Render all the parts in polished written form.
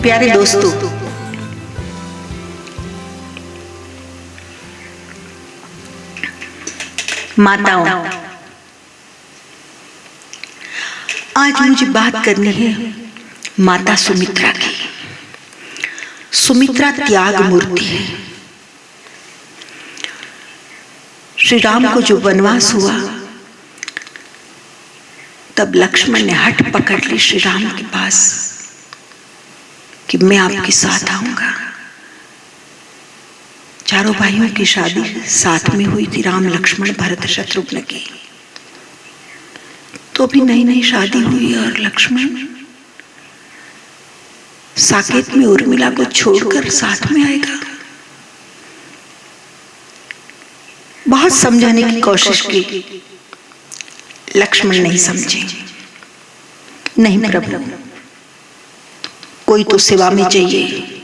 प्यारे दोस्तों, माताओं, आज मुझे बात करनी है माता सुमित्रा की। सुमित्रा त्याग मूर्ति है। श्री राम को जो वनवास हुआ तब लक्ष्मण ने हट पकड़ ली श्री राम के पास कि मैं आपके साथ आऊंगा। चारों भाइयों की शादी साथ में हुई थी, राम लक्ष्मण भरत शत्रुघ्न की। तो भी नई नई शादी हुई और लक्ष्मण साकेत में उर्मिला को छोड़कर साथ में आएगा। बहुत समझाने की कोशिश की, लक्ष्मण नहीं समझे। नहीं प्रभु, कोई तो सेवा में चाहिए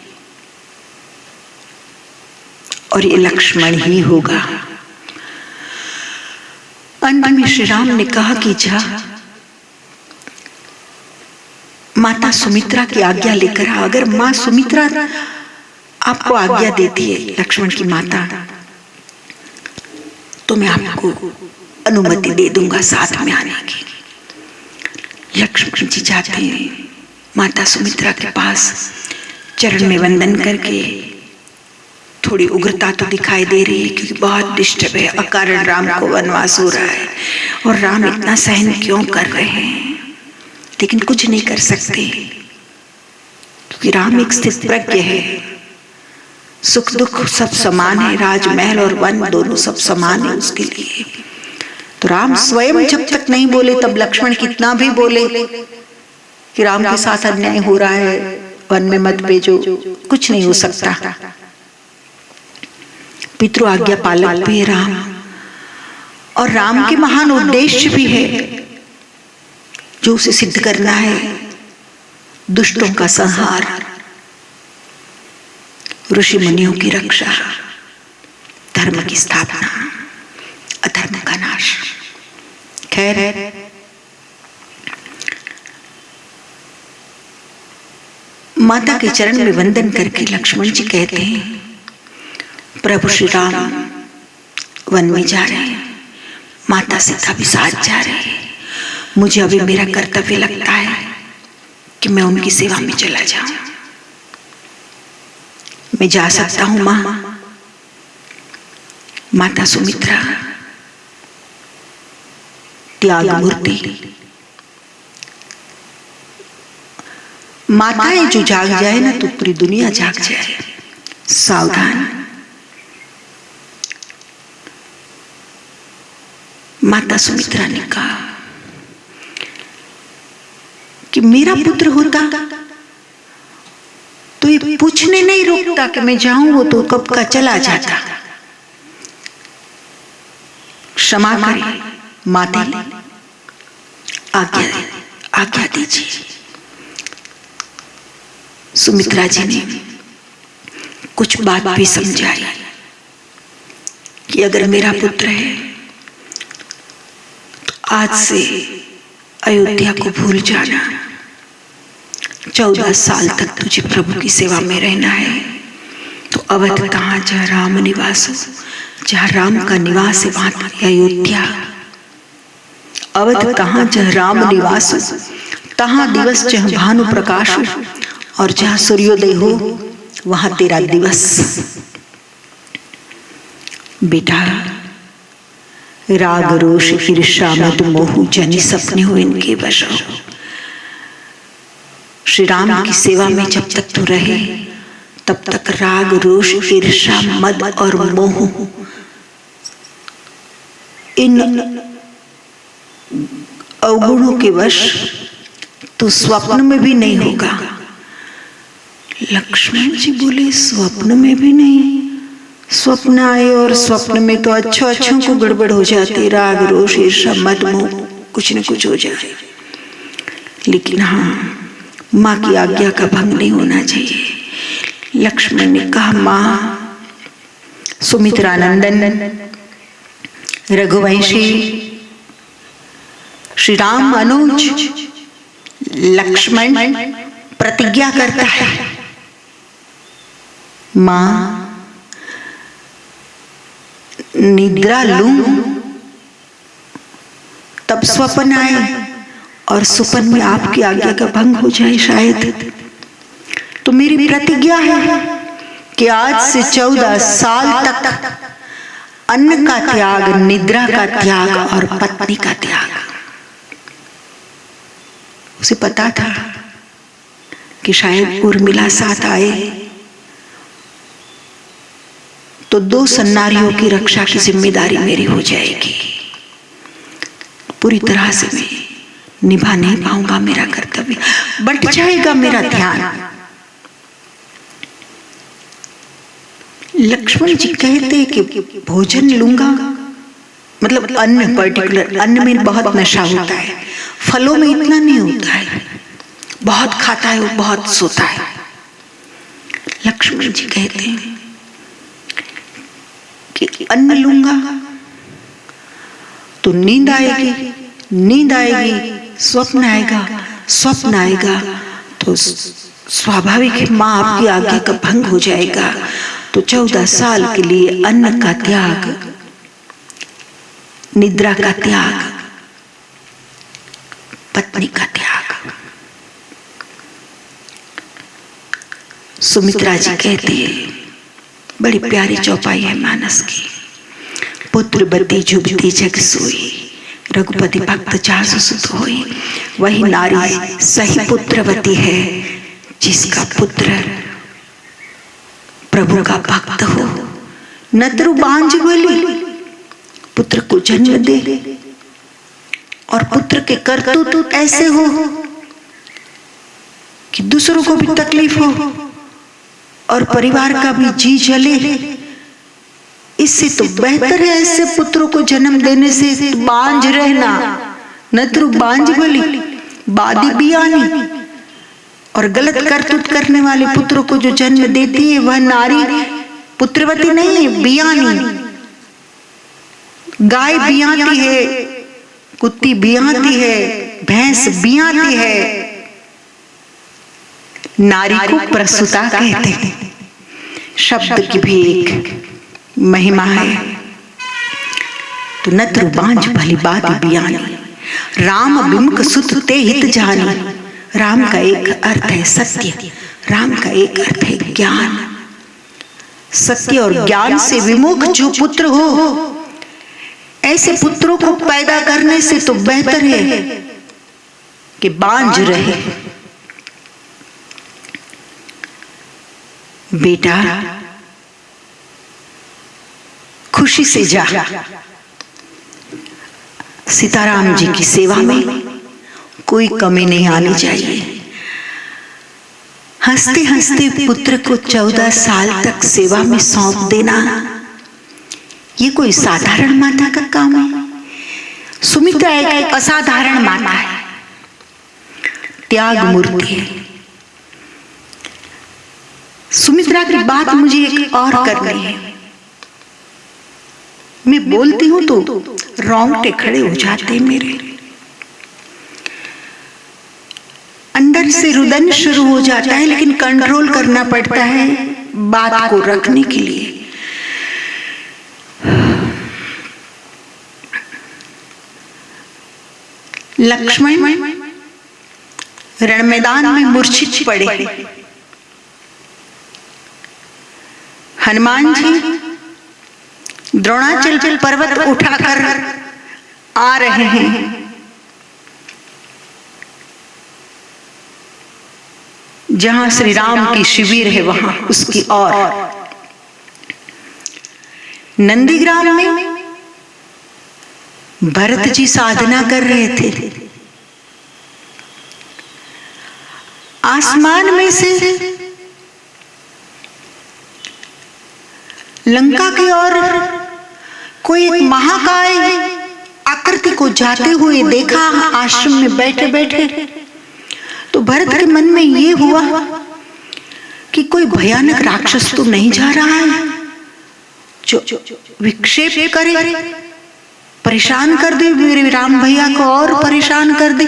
और ये लक्ष्मण ही होगा। अंत में श्री राम ने कहा कि जा माता सुमित्रा की आज्ञा लेकर आ। अगर मां सुमित्रा आपको आज्ञा देती है, लक्ष्मण की माता, तो मैं आपको अनुमति दे दूंगा साथ में आने की। लक्ष्मण जी जाते हैं माता सुमित्रा के पास, चरण में वंदन करके। थोड़ी उग्रता तो दिखाई दे रही है क्योंकि बहुत डिस्टर्ब है, अकारण राम को वनवास हो रहा है और राम इतना सहन क्यों कर रहे हैं, लेकिन कुछ नहीं कर सकते क्योंकि राम एक स्थित प्रज्ञ है। सुख दुख सब समान है, राजमहल और वन दोनों सब समान है उसके लिए। तो राम स्वयं जब तक नहीं बोले तब लक्ष्मण कितना भी बोले कि राम के साथ अन्याय हो रहा है, वन में मत भेजो, कुछ नहीं हो सकता। पितृ आज्ञा पालक भी है राम, और राम के महान उद्देश्य भी है जो उसे सिद्ध करना है, दुष्टों का संहार, ऋषि मुनियों की रक्षा, धर्म की स्थापना, अधर्म का नाश। खैर, माता के चरण में वंदन करके लक्ष्मण जी कहते हैं, प्रभु श्री राम वन में जा रहे हैं, माता सीता भी साथ जा रहे हैं। मुझे अभी मेरा कर्तव्य लगता है कि मैं उनकी सेवा में चला जाऊं। मैं जा सकता हूं मां? माता सुमित्रा त्याग मूर्ति। माताएं जो जाग जाए ना तो पूरी दुनिया जाग जाए। सावधान। माता सुमित्रा ने कहा कि मेरा पुत्र होता तो ये पूछने नहीं रोकता कि मैं जाऊं, वो तो कब का चला जाता। क्षमा करें माता, आज्ञा दीजिए। सुमित्रा जी ने कुछ बात भी समझाई कि अगर मेरा पुत्र है तो आज से अयोध्या को भूल जाना। 14 साल तक तुझे प्रभु की सेवा में रहना है। तो अवध कहाँ, जहाँ राम निवास हो, जहाँ राम का निवास है वहां अयोध्या। अवध कहाँ, जहाँ राम निवास हो, तहाँ दिवस जहाँ भानु प्रकाश हो, और जहाँ सूर्योदय हो वहां तेरा दिवस। बेटा, राग रोष ईर्ष्या मद मोह जनि सपने हो इनके वश हो। श्री राम की सेवा में जब तक तू रहे तब तक राग रोष ईर्ष्या मद और मोह, इन अवगुणों के वश तू स्वप्न में भी नहीं होगा। लक्ष्मण जी बोले, स्वप्न में भी नहीं? स्वप्न आए और स्वप्न में तो अच्छों को गड़बड़ हो जाती, राग रोष ईर्ष्या मद मोह कुछ न कुछ हो जाए। लेकिन हाँ, माँ की आज्ञा का भंग नहीं होना चाहिए। लक्ष्मण ने कहा, माँ सुमित्रा नंदन रघुवंशी श्री राम अनुज लक्ष्मण प्रतिज्ञा करता है मां निद्रा लूं तब स्वप्न आए और सुपन में आपकी आज्ञा का भंग हो जाए शायद। तो मेरी प्रतिज्ञा है कि आज से 14 साल तक अन्न का त्याग, निद्रा का त्याग और पत्नी का त्याग। उसे पता था कि शायद उर्मिला साथ आए तो 2 सन्नारियों की रक्षा की जिम्मेदारी मेरी हो जाएगी। पूरी तरह से मैं निभा नहीं पाऊंगा मेरा कर्तव्य, बंट जाएगा मेरा ध्यान। लक्ष्मण जी कहते कि भोजन लूंगा, मतलब अन्न, पर्टिकुलर अन्न में बहुत नशा होता है, फलों में इतना नहीं होता है। बहुत खाता है वो, बहुत सोता है। लक्ष्मण जी कहते हैं कि अन्न लूंगा तो नींद आएगी, नींद आएगी स्वप्न आएगा, स्वप्न आएगा तो स्वाभाविक है मां आपकी आज्ञा का भंग हो जाएगा। तो 14 साल के लिए अन्न का त्याग, निद्रा का त्याग, पत्नी का त्याग। सुमित्रा जी कहती है, बड़ी प्यारी चौपाई है मानस की। पुत्र बती जुबती जग सोई, रघुपति भक्त जासु सुत होई। वही नारी सही पुत्रवती है, जिसका पुत्र प्रभु का भक्त हो। नत्रु बांझ बलि पुत्र को जन्म दे, और पुत्र के करतूत ऐसे हो कि दूसरों को भी तकलीफ हो और परिवार का भी जी जले। इससे तो बेहतर है ऐसे पुत्रों को जन्म देने से बांझ रहना। नत्रु बांझ बलि बादी बियानी, और गलत करतूत करने वाले पुत्रों को जो जन्म देती है वह नारी पुत्रवती नहीं है, बियानी। गाय बियाती है, कुत्ती बियाती है, भैंस बियाती है। नारी को प्रसूता कहते हैं। शब्द की भी एक महिमा है। तो नत्रु बांझ भली बादी बियानी, राम विमुख सुत ते हित जानी। राम का एक अर्थ है सत्य, राम का एक अर्थ है ज्ञान। सत्य और ज्ञान से विमुख जो पुत्र हो, ऐसे पुत्रों को पैदा करने से तो बेहतर है कि बांझ रहे। बेटा खुशी से जा, सीताराम जी की सेवा में कोई कमी नहीं आनी चाहिए। हंसते हंसते पुत्र को 14 साल तक सेवा में सौंप देना, ये कोई साधारण माता का काम है? सुमित्रा एक असाधारण माता है, त्याग मूर्ति है। सुमित्रा की बात मुझे एक और करनी है। मैं बोलती हूं तो रोंगटे खड़े हो जाते मेरे, अंदर से रुदन शुरू हो जाता है, लेकिन कंट्रोल करना पड़ता है बात को रखने के लिए। लक्ष्मण रण मैदान में मूर्छित पड़े। हनुमान जी द्रोणाचल पर्वत उठाकर आ रहे हैं। जहां श्री राम की शिविर है वहां उसकी ओर। नंदीग्राम में भरत जी साधना कर रहे थे। आसमान में से लंका की ओर कोई एक महाकाय आकृति को जाते हुए देखा आश्रम में बैठे बैठे। तो भरत के मन में ये हुआ कि कोई भयानक राक्षस तो नहीं जा रहा है जो विक्षेप करे, परेशान कर दे मेरे राम भैया को और परेशान कर दे।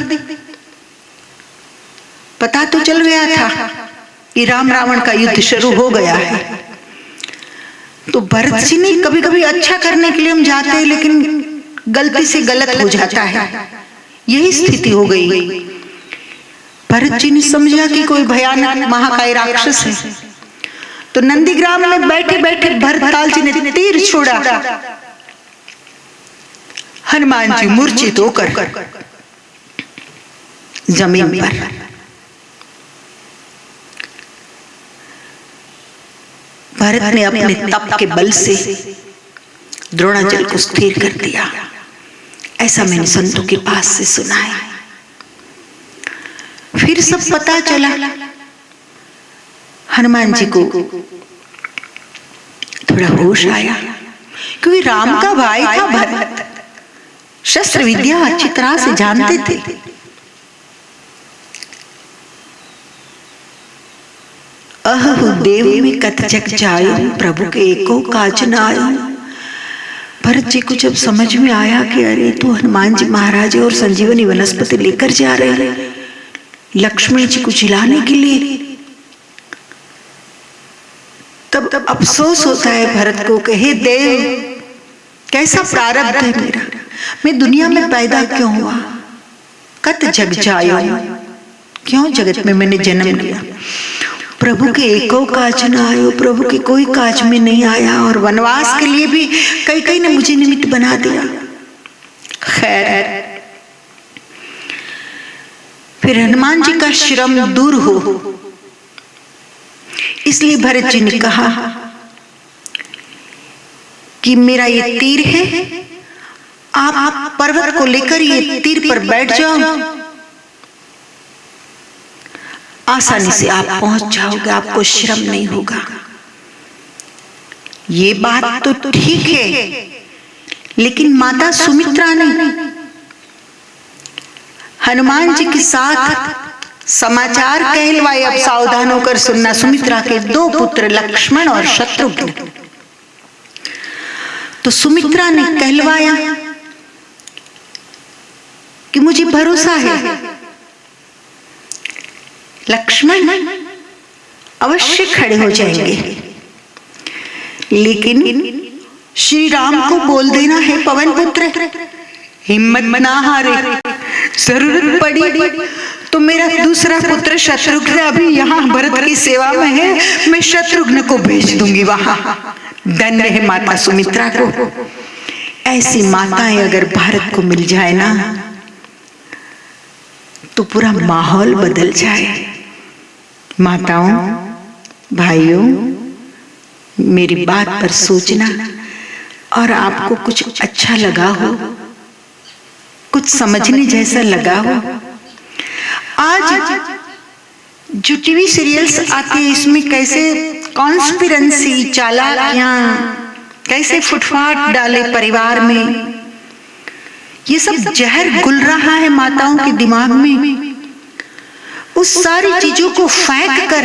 पता तो चल गया था कि राम रावण का युद्ध शुरू हो गया है। तो भरत जी ने कभी कभी अच्छा करने के लिए हम जाते हैं लेकिन गलती से गलत हो जाता है, यही स्थिति हो गई। भरत जी ने समझा कि कोई भयानक महाकाय राक्षस है, तो नंदीग्राम में बैठे बैठे भरताल जी ने तीर छोड़ा। हनुमान जी मूर्छित होकर जमीन पर। भरत ने अपने तप के बल से द्रोणाचल को स्थिर कर दिया, ऐसा मैंने संतों के पास से सुना है। फिर सब पता चला। हनुमान जी को थोड़ा होश आया, क्योंकि राम का भाई था भरत, शस्त्र विद्या अच्छी तरह से जानते थे। अहु देव में कत जग जायो, प्रभु के एको काज न आयो। भरत जी को जब समझ में आया कि अरे तो हनुमान जी महाराज और संजीवनी वनस्पति लेकर जा रहे हैं लक्ष्मण जी को जिलाने के लिए, तब अफसोस होता है भरत को कि हे देव, कैसा प्रारब्ध है मेरा, मैं दुनिया में पैदा क्यों हुआ। कत जग जायो, क्यों जगत में मैंने जन्म लिया। प्रभु के एको काज न आयो, प्रभु के कोई काज में नहीं आया, और वनवास के लिए भी कई ने मुझे निमित्त बना दिया। खैर, फिर हनुमान जी का श्रम दूर हो, इसलिए भरत जी ने कहा कि मेरा ये तीर है, आप पर्वत को लेकर ये तीर पर बैठ जाओ, आसानी से आप पहुंच जाओगे, आपको श्रम नहीं होगा। ये बात तो ठीक है, लेकिन माता सुमित्रा ने हनुमान जी के साथ समाचार कहलवाए। अब सावधान होकर सुनना। सुमित्रा के 2 पुत्र लक्ष्मण और शत्रुघ्न। तो सुमित्रा ने कहलवाया कि मुझे भरोसा है लक्ष्मण अवश्य खड़े हो जाएंगे, लेकिन श्री राम को बोल देना है पवन पुत्र, हिम्मत ना हारे, जरूरत पड़ी तो मेरा दूसरा पुत्र शत्रुघ्न अभी यहाँ भरत की सेवा में है, मैं शत्रुघ्न को भेज दूंगी वहां। धन्य है माता सुमित्रा को। ऐसी माताएं अगर भारत को मिल जाए ना तो पूरा माहौल बदल जाए। माताओं, भाइयों, मेरी बात पर सोचना, और आपको कुछ अच्छा लगा हो, कुछ समझने जैसा लगा हो। आज जो टीवी सीरियल्स आती है इसमें कैसे कॉन्स्पिरेंसी, चालाकियां, कैसे फुटफाट डाले परिवार में, ये सब जहर घुल रहा है माताओं के दिमाग में। उस सारी चीजों को फेंक कर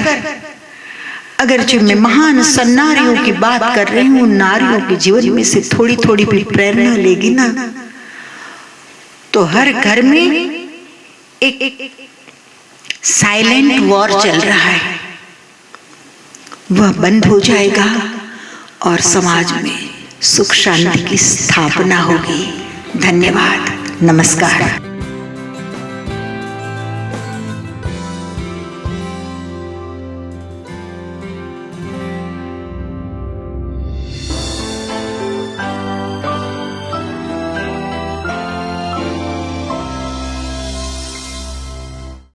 अगर जो मैं महान सन्नारियों की बात कर रही हूं, नारियों के जीवन में से थोड़ी थोड़ी भी प्रेरणा लेगी ना, तो हर घर में एक साइलेंट वॉर चल रहा है, वह बंद हो जाएगा और समाज में सुख शांति की स्थापना होगी। धन्यवाद, नमस्कार।